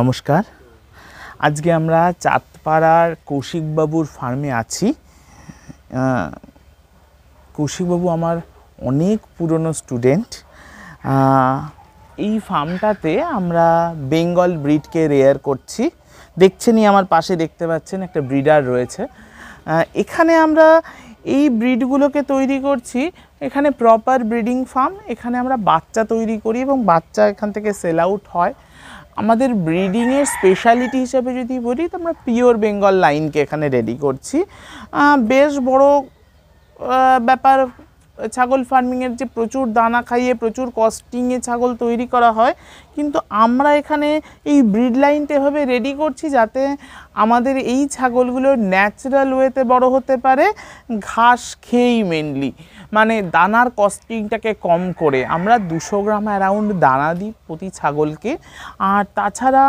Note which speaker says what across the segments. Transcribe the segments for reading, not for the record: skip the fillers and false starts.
Speaker 1: নমস্কার। আজকে আমরা চাঁদপাড়ার কৌশিকবাবুর ফার্মে আছি। কৌশিকবাবু আমার অনেক পুরনো স্টুডেন্ট। এই ফার্মটাতে আমরা বেঙ্গল ব্রিডকে রেয়ার করছি। দেখছেনই আমার পাশে দেখতে পাচ্ছেন একটা ব্রিডার রয়েছে। এখানে আমরা এই ব্রিডগুলোকে তৈরি করছি। এখানে প্রপার ব্রিডিং ফার্ম, এখানে আমরা বাচ্চা তৈরি করি এবং বাচ্চা এখান থেকে সেল আউট হয়। আমাদের ব্রিডিংয়ের স্পেশালিটি হিসেবে যদি বলি তো আমরা পিওর বেঙ্গল লাইনকে এখানে রেডি করছি। বেশ বড় ব্যাপার ছাগল ফার্মিংয়ের, যে প্রচুর দানা খাইয়ে প্রচুর কস্টিংয়ে ছাগল তৈরি করা হয়, কিন্তু আমরা এখানে এই ব্রিড লাইনটা এভাবে রেডি করছি যাতে আমাদের এই ছাগলগুলো ন্যাচারাল ওয়েতে বড় হতে পারে, ঘাস খেয়েই মেনলি, মানে দানার কস্টিংটাকে কম করে। আমরা 200 গ্রাম অ্যারাউন্ড দানা দিই প্রতি ছাগলকে। আর তাছাড়া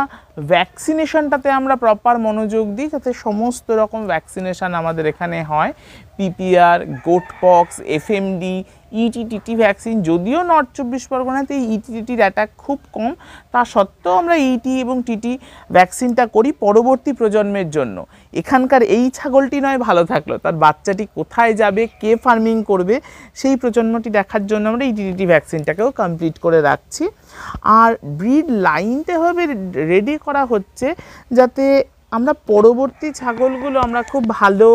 Speaker 1: ভ্যাকসিনেশনটাতে আমরা প্রপার মনোযোগ দিই যাতে সমস্ত রকম ভ্যাকসিনেশান আমাদের এখানে হয়। PPR, goat pox, FMD, ETTT vaccine. যদিও নর্থ 24 পরগনাতে ইটিটিটির অ্যাটাক খুব কম, তা সত্ত্বেও আমরা ইটি এবং টিটি ভ্যাকসিনটা করি পরবর্তী প্রজন্মের জন্য। এখানকার এই ছাগলটি নয় ভালো থাকলো, তার বাচ্চাটি কোথায় যাবে, কে ফার্মিং করবে, সেই প্রজন্মটি দেখার জন্য আমরা ইটিটিটি ভ্যাকসিনটাকেও কমপ্লিট করে রাখছি। আর ব্রিড লাইনটা হবে রেডি করা হচ্ছে যাতে আমরা পরবর্তী ছাগলগুলো আমরা খুব ভালো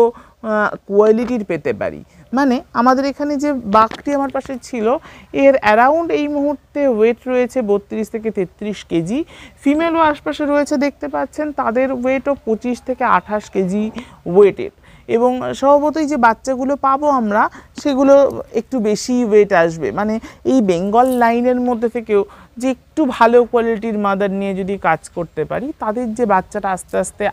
Speaker 1: কোয়ালিটির পেতে পারি। মানে আমাদের এখানে যে বাঘটি আমার পাশে ছিল, এর অ্যারাউন্ড এই মুহূর্তে ওয়েট রয়েছে 32 থেকে 33 কেজি। ফিমেলও আশপাশে রয়েছে দেখতে পাচ্ছেন, তাদের ওয়েটও 25 থেকে 28 কেজি ওয়েটের। এবং স্বভাবতই যে বাচ্চাগুলো পাবো আমরা, সেগুলো একটু বেশি ওয়েট আসবে। মানে এই বেঙ্গল লাইনের মধ্যে থেকেও যে একটু ভালো কোয়ালিটির মাদার নিয়ে যদি কাজ করতে পারি, তাদের যে বাচ্চাটা আস্তে আস্তে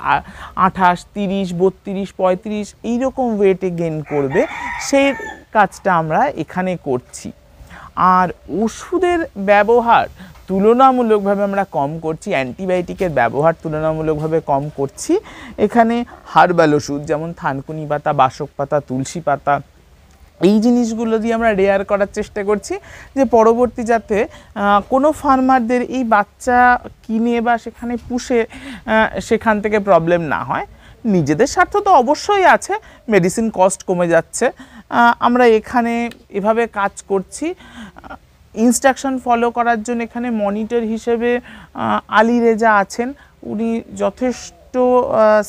Speaker 1: 28, 30, 32, 35 এইরকম ওয়েটে গেইন করবে, সেই কাজটা আমরা এখানে করছি। আর ওষুধের ব্যবহার তুলনামূলকভাবে আমরা কম করছি, অ্যান্টিবায়োটিকের ব্যবহার তুলনামূলকভাবে কম করছি। এখানে হার্বাল ওষুধ যেমন থানকুনি পাতা, বাসক পাতা, তুলসী পাতা, এই জিনিসগুলো দিয়ে আমরা রেয়ার করার চেষ্টা করছি, যে পরবর্তী যাতে কোনো ফার্মারদের এই বাচ্চা কিনে বা সেখানে পুষে সেখান থেকে প্রবলেম না হয়। নিজেদের স্বার্থ তো অবশ্যই আছে, মেডিসিন কস্ট কমে যাচ্ছে। আমরা এখানে এভাবে কাজ করছি। ইনস্ট্রাকশন ফলো করার জন্য এখানে মনিটর হিসেবে আলী রেজা আছেন, উনি যথেষ্ট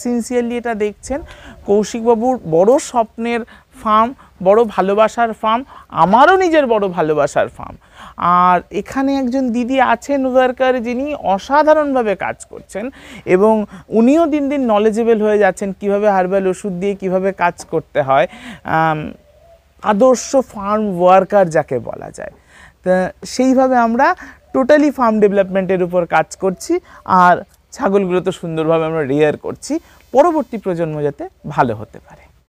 Speaker 1: সিনসিয়ারলি এটা দেখছেন। কৌশিকবাবুর বড় স্বপ্নের ফার্ম, বড় ভালোবাসার ফার্ম, আমারও নিজের বড় ভালোবাসার ফার্ম। আর এখানে একজন দিদি আছেন ওয়ার্কার, যিনি অসাধারণভাবে কাজ করছেন এবং উনিও দিন দিন নলেজেবল হয়ে যাচ্ছেন কীভাবে হার্বাল ওষুধ দিয়ে কীভাবে কাজ করতে হয়। আদর্শ ফার্ম ওয়ার্কার যাকে বলা যায়। তা সেইভাবে আমরা টোটালি ফার্ম ডেভেলপমেন্টের উপর কাজ করছি। আর ছাগলগুলো তো সুন্দরভাবে আমরা রেয়ার করছি, পরবর্তী প্রজন্ম যাতে ভালো হতে পারে।